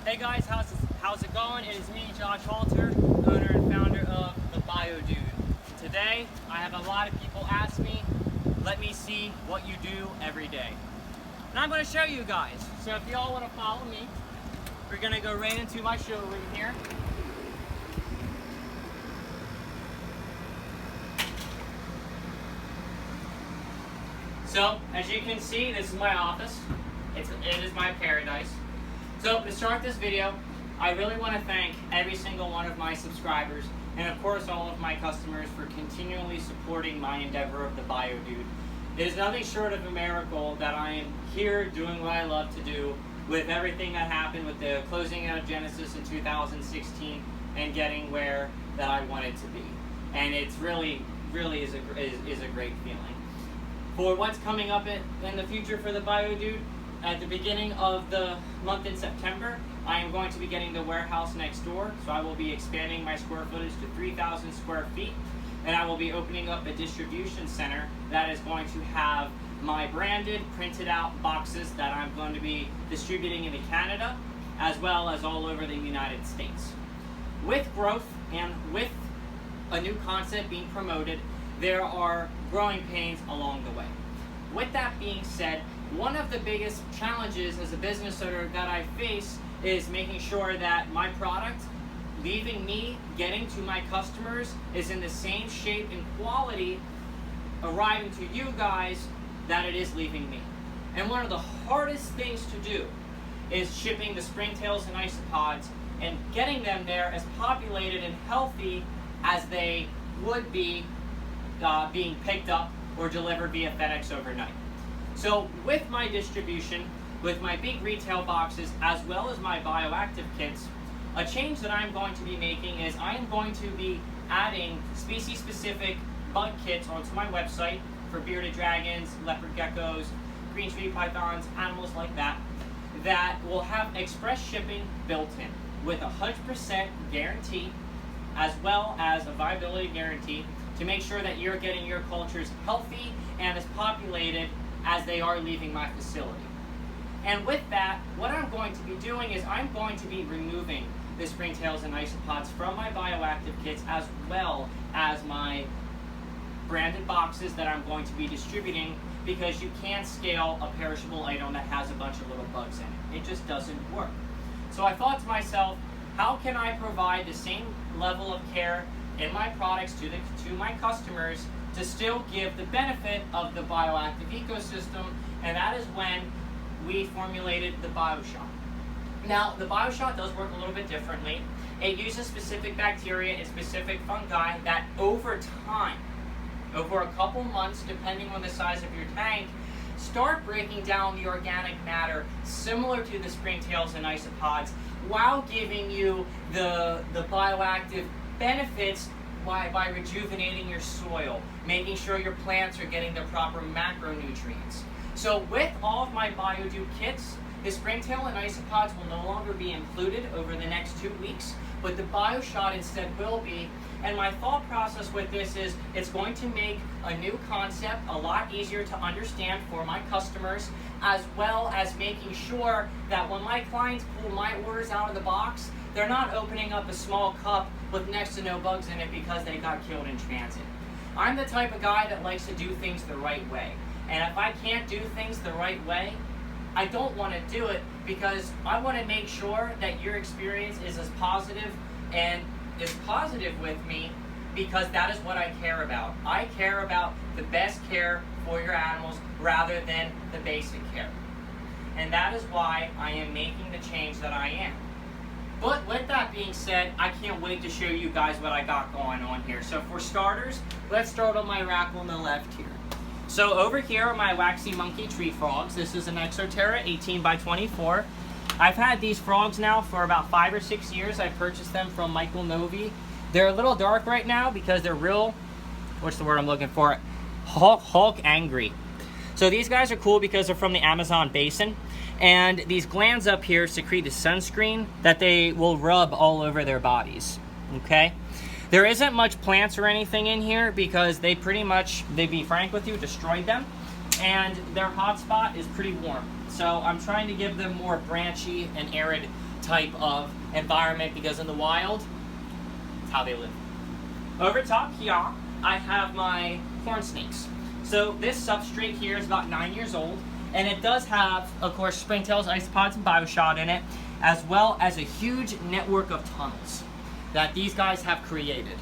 Hey guys, how's it going? It is me, Josh Halter, owner and founder of the BioDude. Today, I have a lot of people ask me, let me see what you do every day. And I'm going to show you guys. So if y'all want to follow me, we're going to go right into my showroom here. So, as you can see, this is my office. It is my paradise. So, to start this video, I really want to thank every single one of my subscribers and of course all of my customers for continually supporting my endeavor of the BioDude. It is nothing short of a miracle that I am here doing what I love to do with everything that happened with the closing out of Genesis in 2016 and getting where that I wanted to be. And it's really is a great feeling. For what's coming up in the future for the BioDude, at the beginning of the month in September, I am going to be getting the warehouse next door, so I will be expanding my square footage to 3,000 square feet, and I will be opening up a distribution center that is going to have my branded, printed out boxes that I'm going to be distributing into Canada, as well as all over the United States. With growth and with a new concept being promoted, there are growing pains along the way. With that being said, one of the biggest challenges as a business owner that I face is making sure that my product, leaving me, getting to my customers, is in the same shape and quality arriving to you guys that it is leaving me. And one of the hardest things to do is shipping the springtails and isopods and getting them there as populated and healthy as they would be being picked up or delivered via FedEx overnight. So with my distribution, with my big retail boxes, as well as my BioActive kits, a change that I'm going to be making is I am going to be adding species-specific bug kits onto my website for bearded dragons, leopard geckos, green tree pythons, animals like that, that will have express shipping built in with a 100% guarantee, as well as a viability guarantee, to make sure that you're getting your cultures healthy and as populated as they are leaving my facility. And with that, what I'm going to be doing is I'm going to be removing the springtails and isopods from my BioActive kits, as well as my branded boxes that I'm going to be distributing, because you can't scale a perishable item that has a bunch of little bugs in it. It just doesn't work. So I thought to myself, how can I provide the same level of care in my products to my customers to still give the benefit of the bioactive ecosystem? And that is when we formulated the BioShot. Now, the BioShot does work a little bit differently. It uses specific bacteria and specific fungi that over time, over a couple months, depending on the size of your tank, start breaking down the organic matter similar to the springtails and isopods, while giving you the bioactive benefits by rejuvenating your soil, making sure your plants are getting the proper macronutrients. So with all of my BioDude kits, the springtail and isopods will no longer be included over the next 2 weeks, but the BioShot instead will be. And my thought process with this is it's going to make a new concept a lot easier to understand for my customers, as well as making sure that when my clients pull my orders out of the box, they're not opening up a small cup with next to no bugs in it because they got killed in transit. I'm the type of guy that likes to do things the right way. And if I can't do things the right way, I don't want to do it, because I want to make sure that your experience is as positive and is positive with me, because that is what I care about. I care about the best care for your animals rather than the basic care. And that is why I am making the change that I am. But with that being said, I can't wait to show you guys what I got going on here. So for starters, let's start on my rack on the left here. So over here are my waxy monkey tree frogs. This is an Exoterra 18 by 24. I've had these frogs now for about 5 or 6 years. I purchased them from Michael Novi. They're a little dark right now because they're real, what's the word I'm looking for? Hulk angry. So these guys are cool because they're from the Amazon basin. And these glands up here secrete a sunscreen that they will rub all over their bodies, okay? There isn't much plants or anything in here because they pretty much, to be frank with you, destroyed them. And their hotspot is pretty warm. So I'm trying to give them more branchy and arid type of environment, because in the wild, it's how they live. Over top here, I have my corn snakes. So this substrate here is about 9 years old, and it does have, of course, springtails, isopods, and bioshot in it, as well as a huge network of tunnels that these guys have created.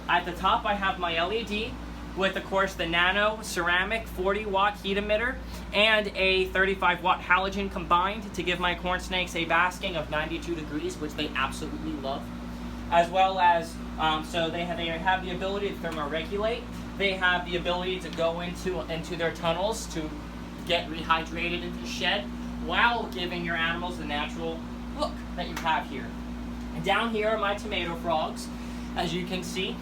At the top, I have my LED with, of course, the nano ceramic 40-watt heat emitter and a 35-watt halogen combined to give my corn snakes a basking of 92 degrees, which they absolutely love. As well as, so they have the ability to thermoregulate. They have the ability to go into their tunnels to get rehydrated into the shed while giving your animals the natural look that you have here. And down here are my tomato frogs. As you can see,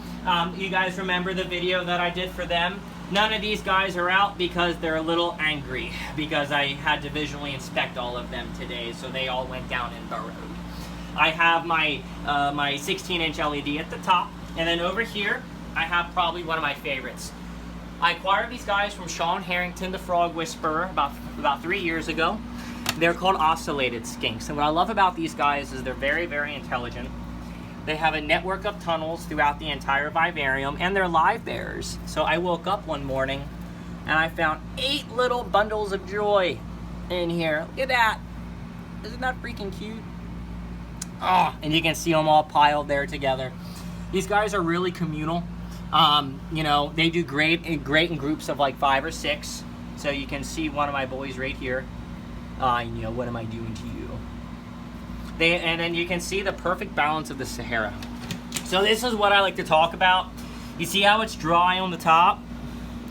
you guys remember the video that I did for them. None of these guys are out because they're a little angry because I had to visually inspect all of them today, so they all went down and burrowed. I have my 16-inch LED at the top, and then over here I have probably one of my favorites. I acquired these guys from Sean Harrington, the Frog Whisperer, about 3 years ago. They're called ocellated skinks, and what I love about these guys is they're very, very intelligent. They have a network of tunnels throughout the entire vivarium, and they're live bearers. So I woke up one morning and I found 8 little bundles of joy in here. Look at that. Isn't that freaking cute? Oh, and you can see them all piled there together. These guys are really communal. You know, they do great in groups of like 5 or 6. So you can see one of my boys right here. You know, what am I doing to you? And then you can see the perfect balance of the Sahara. So this is what I like to talk about. You see how it's dry on the top?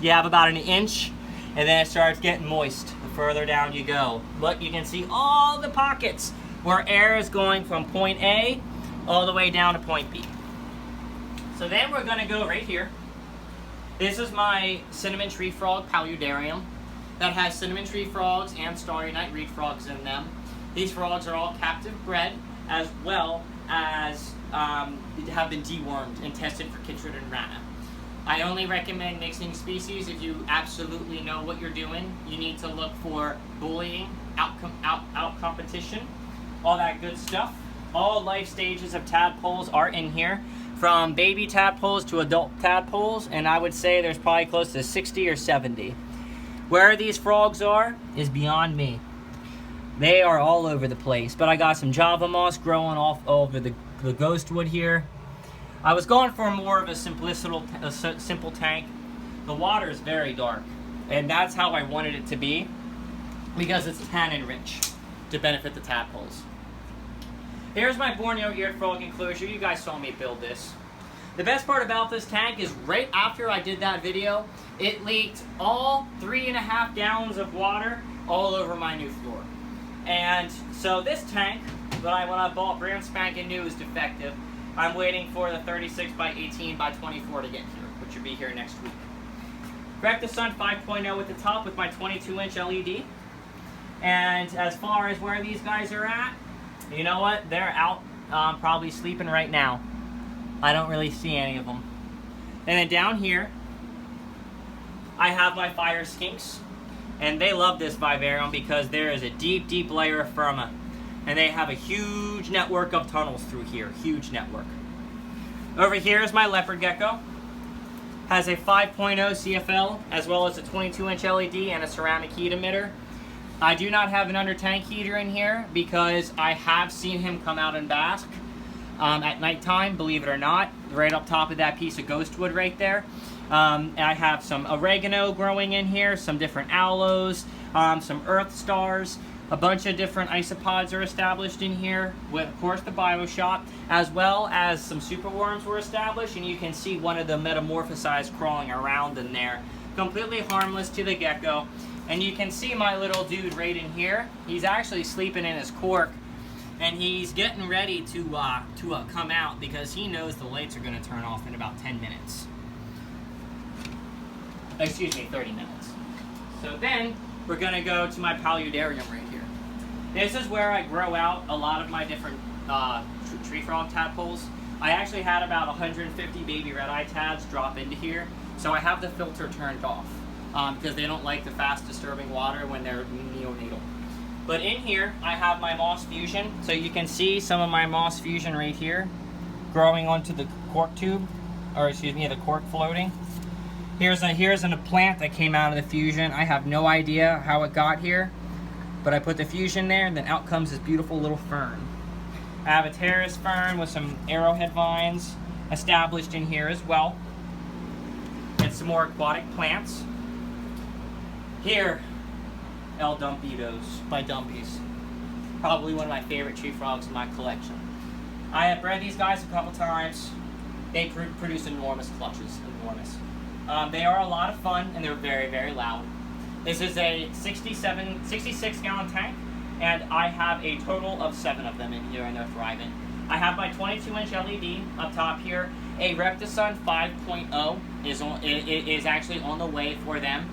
You have about 1 inch, and then it starts getting moist the further down you go. But you can see all the pockets where air is going from point A all the way down to point B. So then we're gonna go right here. This is my cinnamon tree frog paludarium that has cinnamon tree frogs and starry night reed frogs in them. These frogs are all captive bred, as well as have been dewormed and tested for chytrid and rana. I only recommend mixing species if you absolutely know what you're doing. You need to look for bullying, out competition, all that good stuff. All life stages of tadpoles are in here, from baby tadpoles to adult tadpoles, and I would say there's probably close to 60 or 70. Where these frogs are is beyond me. They are all over the place, but I got some Java moss growing off over the ghostwood here. I was going for more of a simple tank. The water is very dark, and that's how I wanted it to be because it's tannin rich to benefit the tadpoles. Here's my Borneo eared frog enclosure. You guys saw me build this. The best part about this tank is right after I did that video, it leaked all 3.5 gallons of water all over my new floor. And so this tank that when I bought brand spanking new is defective. I'm waiting for the 36 by 18 by 24 to get here, which should be here next week. Correct the Sun 5.0 at the top with my 22-inch LED. And as far as where these guys are at, you know what? They're out probably sleeping right now. I don't really see any of them. And then down here, I have my fire skinks. And they love this vivarium because there is a deep, deep layer of firma. And they have a huge network of tunnels through here. Huge network. Over here is my leopard gecko. Has a 5.0 CFL, as well as a 22-inch LED and a ceramic heat emitter. I do not have an under tank heater in here because I have seen him come out and bask at nighttime, believe it or not, right up top of that piece of ghostwood right there. I have some oregano growing in here, some different aloes, some earth stars, a bunch of different isopods are established in here with, of course, the bioshot, as well as some superworms were established, and you can see one of the metamorphosized crawling around in there, completely harmless to the gecko. And you can see my little dude right in here. He's actually sleeping in his cork, and he's getting ready to come out because he knows the lights are going to turn off in about 10 minutes. Excuse me, 30 minutes. So then we're going to go to my paludarium right here. This is where I grow out a lot of my different tree frog tadpoles. I actually had about 150 baby red-eye tads drop into here, so I have the filter turned off because they don't like the fast disturbing water when they're neonatal. But in here, I have my moss fusion. So you can see some of my moss fusion right here growing onto the cork tube, or excuse me, the cork floating. Here's a plant that came out of the fusion. I have no idea how it got here, but I put the fusion there, and then out comes this beautiful little fern. I have a terrace fern with some arrowhead vines established in here as well. And some more aquatic plants. Here, El Dumpitos, my dumpies. Probably one of my favorite tree frogs in my collection. I have bred these guys a couple times. They produce enormous clutches, enormous. They are a lot of fun, and they're very, very loud. This is a 66-gallon tank, and I have a total of 7 of them in here, and they're thriving. I have my 22-inch LED up top here. A Reptisun 5.0 is actually on the way for them,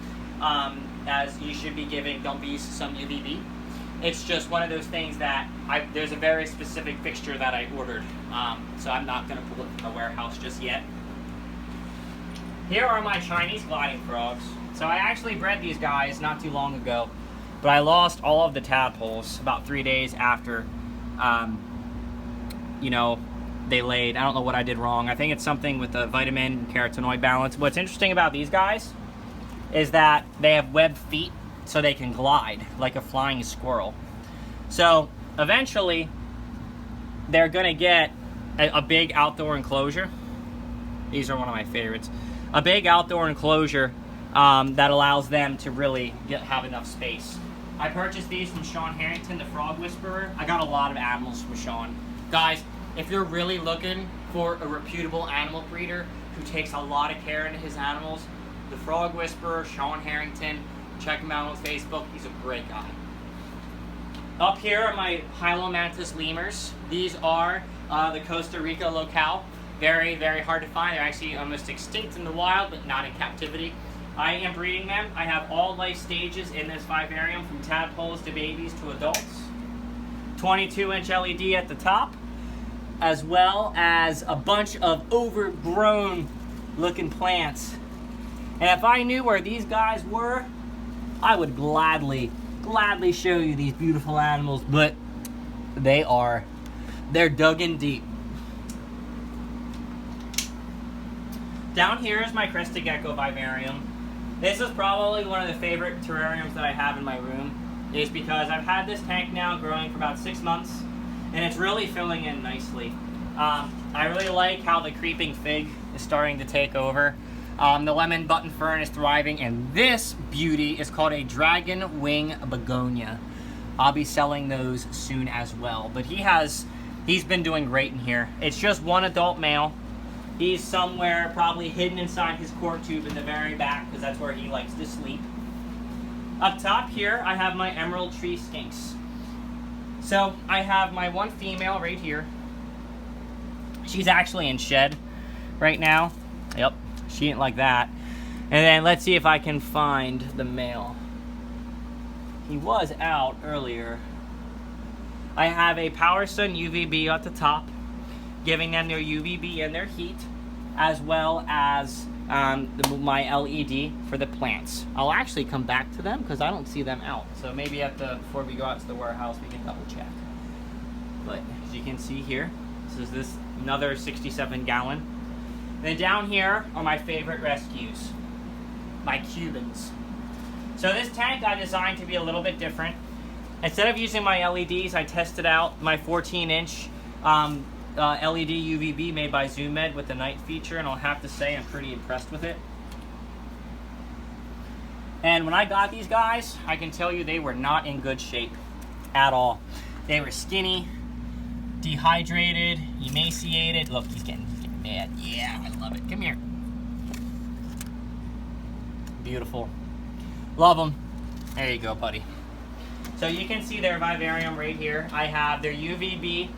as you should be giving dumpies some UVB. It's just one of those things that there's a very specific fixture that I ordered, so I'm not going to pull it from the warehouse just yet. Here are my Chinese gliding frogs. So I actually bred these guys not too long ago, but I lost all of the tadpoles about 3 days after, you know, they laid. I don't know what I did wrong. I think it's something with the vitamin and carotenoid balance. What's interesting about these guys is that they have webbed feet, so they can glide like a flying squirrel. So eventually, they're gonna get a big outdoor enclosure. These are one of my favorites. A big outdoor enclosure that allows them to really have enough space. I purchased these from Sean Harrington, the Frog Whisperer. I got a lot of animals from Sean. Guys, if you're really looking for a reputable animal breeder who takes a lot of care into his animals, the Frog Whisperer, Sean Harrington, check him out on Facebook. He's a great guy. Up here are my Hylomantis lemurs. These are the Costa Rica locale. Very, very hard to find. They're actually almost extinct in the wild, but not in captivity. I am breeding them. I have all life stages in this vivarium, from tadpoles to babies to adults. 22-inch LED at the top, as well as a bunch of overgrown looking plants. And if I knew where these guys were, I would gladly show you these beautiful animals, but they're dug in deep. Down here is my Crested Gecko vivarium. This is probably one of the favorite terrariums that I have in my room, is because I've had this tank now growing for about 6 months, and it's really filling in nicely. I really like how the creeping fig is starting to take over. The lemon button fern is thriving, and this beauty is called a dragon wing begonia. I'll be selling those soon as well, but he's been doing great in here. It's just one adult male. He's somewhere probably hidden inside his core tube in the very back, because that's where he likes to sleep. Up top here, I have my emerald tree skinks. So I have my one female right here. She's actually in shed right now. Yep, she ain't like that. And then let's see if I can find the male. He was out earlier. I have a Power Sun UVB at the top, giving them their UVB and their heat, as well as my LED for the plants. I'll actually come back to them because I don't see them out. So maybe before we go out to the warehouse, we can double check. But as you can see here, this is another 67-gallon. Then down here are my favorite rescues, my Cubans. So this tank I designed to be a little bit different. Instead of using my LEDs, I tested out my 14-inch LED UVB made by Zoomit with the night feature, and I'll have to say I'm pretty impressed with it. And when I got these guys, I can tell you they were not in good shape at all. They were skinny, dehydrated, emaciated. Look, he's getting mad. Yeah, I love it. Come here. Beautiful. Love them. There you go, buddy. So you can see their vivarium right here. I have their UVB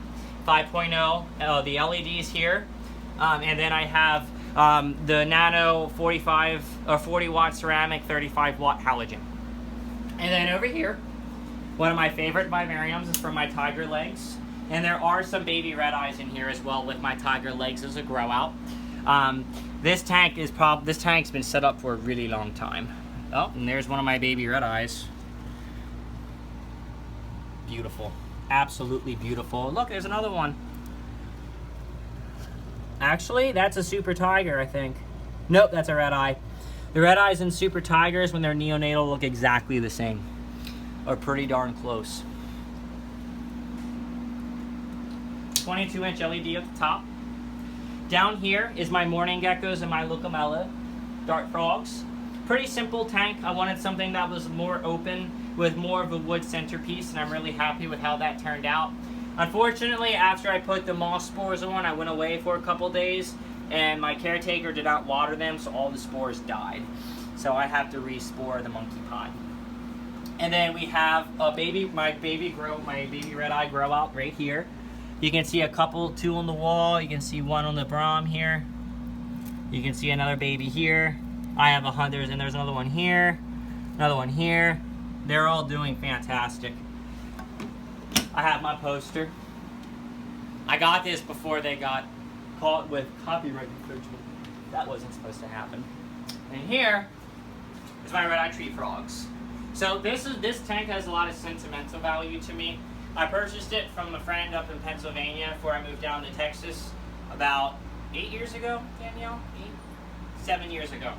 5.0, the LEDs here, and then I have the Nano 40 watt ceramic 35 watt halogen. And then over here, one of my favorite vivariums is for my tiger legs, and there are some baby red eyes in here as well with my tiger legs as a grow out. This tank's been set up for a really long time. Oh, and there's one of my baby red eyes. beautiful. Absolutely beautiful. Look, there's another one. Actually, that's a super tiger, I think. Nope, that's a red eye. The red eyes and super tigers, when they're neonatal, look exactly the same. Or pretty darn close. 22-inch LED at the top. Down here is my morning geckos and my Lucamella dart frogs. Pretty simple tank. I wanted something that was more open with more of a wood centerpiece, and I'm really happy with how that turned out. Unfortunately, after I put the moss spores on, I went away for a couple days, and my caretaker did not water them, so all the spores died. So I have to re-spore the monkey pot. And then we have a baby, my baby red eye grow out right here. You can see a couple, two on the wall. You can see one on the Brahm here. You can see another baby here. I have and there's another one here, another one here. They're all doing fantastic. I have my poster. I got this before they got caught with copyright infringement. That wasn't supposed to happen. And here is my red-eye tree frogs. So this tank has a lot of sentimental value to me. I purchased it from a friend up in Pennsylvania before I moved down to Texas about 8 years ago, Danielle? 7 years ago.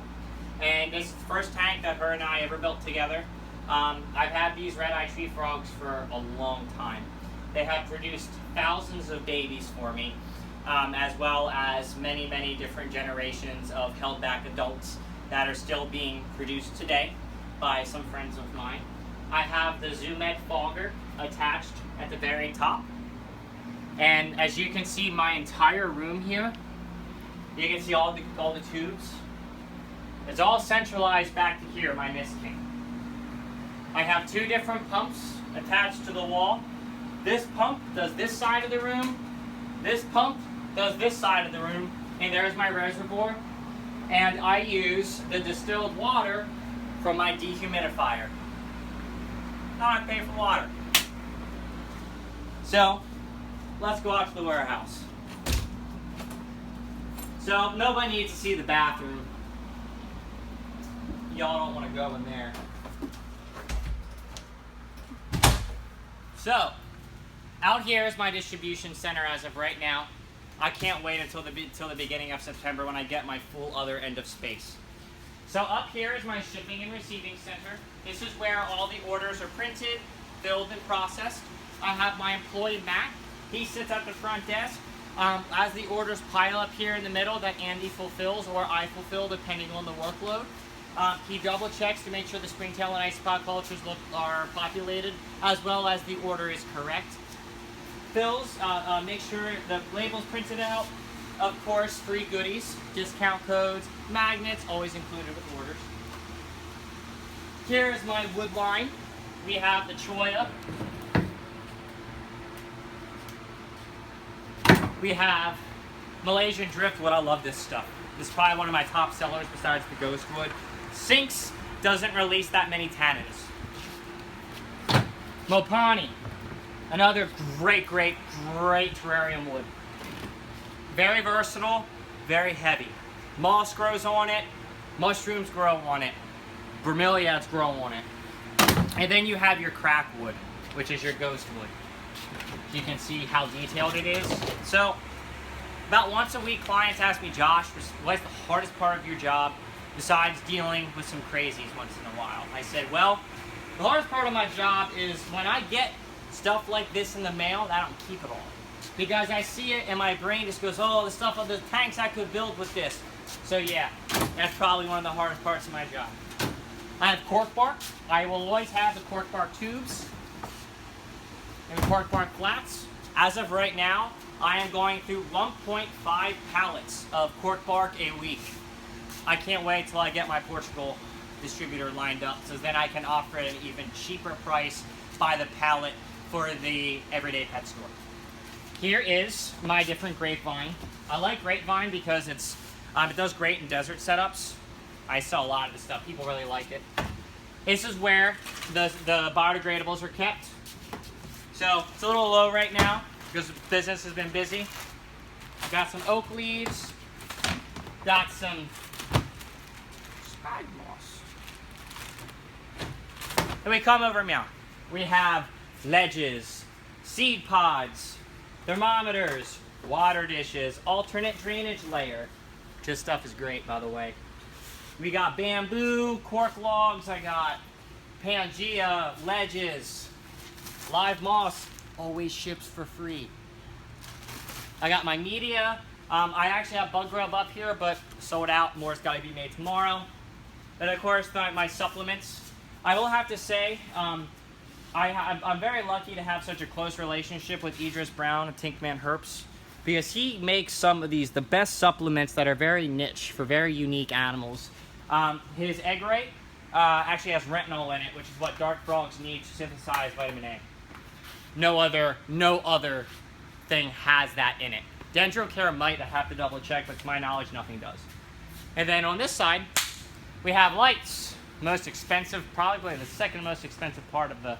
And this is the first tank that her and I ever built together. I've had these red-eye tree frogs for a long time. They have produced thousands of babies for me, as well as many, many different generations of held-back adults that are still being produced today by some friends of mine. I have the Zoomit Walker attached at the very top. And as you can see, my entire room here, you can see all the tubes. It's all centralized back to here, my Mist King. I have two different pumps attached to the wall. This pump does this side of the room. This pump does this side of the room. And there's my reservoir. And I use the distilled water from my dehumidifier. Now I pay for water. So, let's go out to the warehouse. So, nobody needs to see the bathroom. Y'all don't want to go in there. So, out here is my distribution center as of right now. I can't wait until the beginning of September when I get my full other end of space. So up here is my shipping and receiving center. This is where all the orders are printed, filled, and processed. I have my employee Matt. He sits at the front desk. As the orders pile up here in the middle that Andy fulfills or I fulfill depending on the workload, he double checks to make sure the springtail and ice spot cultures are populated, as well as the order is correct. Fills, make sure the label's printed out. Of course, free goodies, discount codes, magnets, always included with orders. Here is my wood line. We have the cholla. We have Malaysian driftwood. I love this stuff. This is probably one of my top sellers besides the ghostwood. Sinks doesn't release that many tannins. Mopani, another great terrarium wood. Very versatile, very heavy. Moss grows on it, mushrooms grow on it, bromeliads grow on it. And then you have your crackwood, which is your ghost wood. You can see how detailed it is. So, about once a week, clients ask me, Josh, what's the hardest part of your job besides dealing with some crazies once in a while? I said, well, the hardest part of my job is when I get stuff like this in the mail, I don't keep it all. Because I see it and my brain just goes, oh, the stuff of the tanks I could build with this. So yeah, that's probably one of the hardest parts of my job. I have cork bark. I will always have the cork bark tubes and the cork bark flats. As of right now, I am going through 1.5 pallets of cork bark a week. I can't wait till I get my Portugal distributor lined up, so then I can offer it an even cheaper price by the pallet for the everyday pet store. Here is my different grapevine. I like grapevine because it does great in desert setups. I sell a lot of this stuff. People really like it. This is where the biodegradables are kept. So it's a little low right now because business has been busy. I've got some oak leaves. Got some spag moss. And we come over now. We have ledges, seed pods, thermometers, water dishes, alternate drainage layer. This stuff is great, by the way. We got bamboo, cork logs, I got Pangea, ledges, live moss, always ships for free. I got my media. I actually have bug grub up here, but sold out. More's got to be made tomorrow. And of course, my supplements. I will have to say, I'm very lucky to have such a close relationship with Idris Brown of Tinkman Herps, because he makes some of the best supplements that are very niche for very unique animals. His egg rate actually has retinol in it, which is what dark frogs need to synthesize vitamin A. No other thing has that in it. Dendrocare might, I have to double check, but to my knowledge, nothing does. And then on this side, we have lights. Most expensive, probably the second most expensive part of the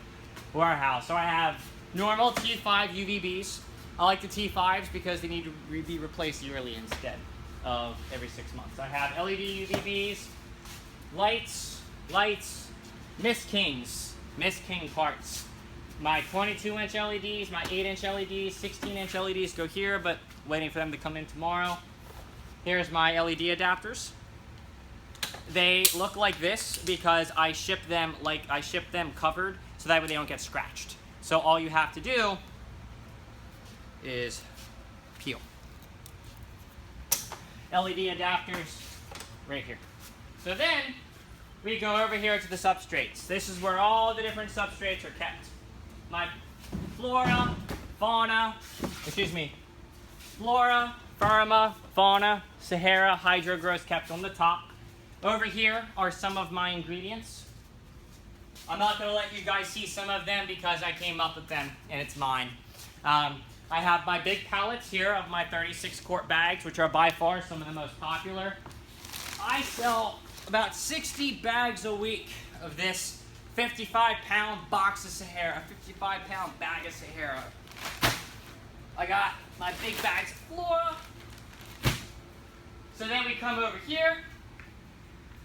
warehouse. So I have normal T5 UVBs. I like the T5s because they need to be replaced yearly instead of every 6 months. I have LED UVBs, lights, Miss King parts. My 22-inch LEDs, my 8-inch LEDs, 16-inch LEDs go here, but waiting for them to come in tomorrow. Here's my LED adapters. They look like this because I ship them covered, so that way they don't get scratched. So all you have to do is peel. LED adapters right here. So then we go over here to the substrates. This is where all the different substrates are kept. My flora, fauna, Sahara, hydro grows kept on the top. Over here are some of my ingredients. I'm not going to let you guys see some of them because I came up with them and it's mine. I have my big pallets here of my 36-quart bags, which are by far some of the most popular. I sell about 60 bags a week of this 55-pound box of Sahara, 55-pound bag of Sahara. I got my big bags of flora. So then we come over here.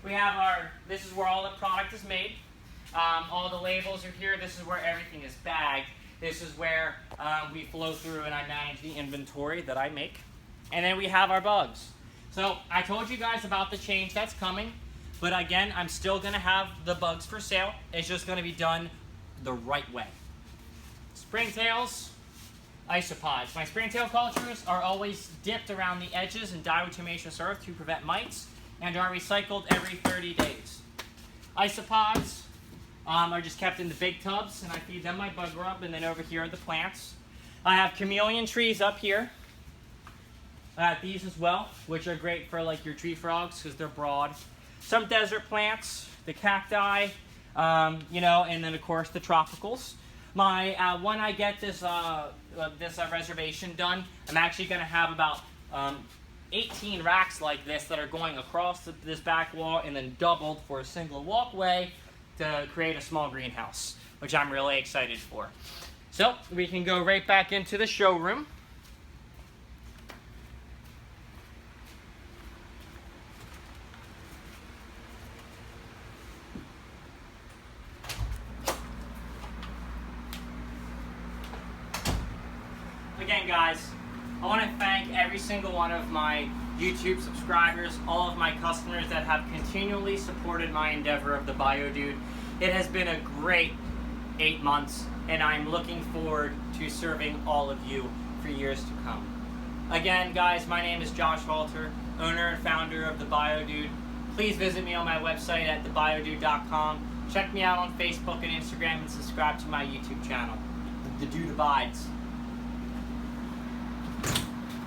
We have this is where all the product is made. All the labels are here. This is where everything is bagged. This is where we flow through and I manage the inventory that I make. And then we have our bugs. So I told you guys about the change that's coming. But again, I'm still going to have the bugs for sale. It's just going to be done the right way. Springtails, isopods. My springtail cultures are always dipped around the edges in diatomaceous earth to prevent mites and are recycled every 30 days. Isopods are just kept in the big tubs, and I feed them my bug rub, and then over here are the plants. I have chameleon trees up here. I have these as well, which are great for like your tree frogs because they're broad. Some desert plants, the cacti, and then of course the tropicals. When I get this reservation done, I'm actually going to have about 18 racks like this that are going across this back wall and then doubled for a single walkway to create a small greenhouse, which I'm really excited for. So we can go right back into the showroom. Again, guys, I want to thank every single one of my YouTube subscribers, all of my customers that have continually supported my endeavor of the BioDude. It has been a great 8 months, and I'm looking forward to serving all of you for years to come. Again, guys, my name is Josh Walter, owner and founder of the BioDude. Please visit me on my website at thebiodude.com. Check me out on Facebook and Instagram and subscribe to my YouTube channel. The Dude abides.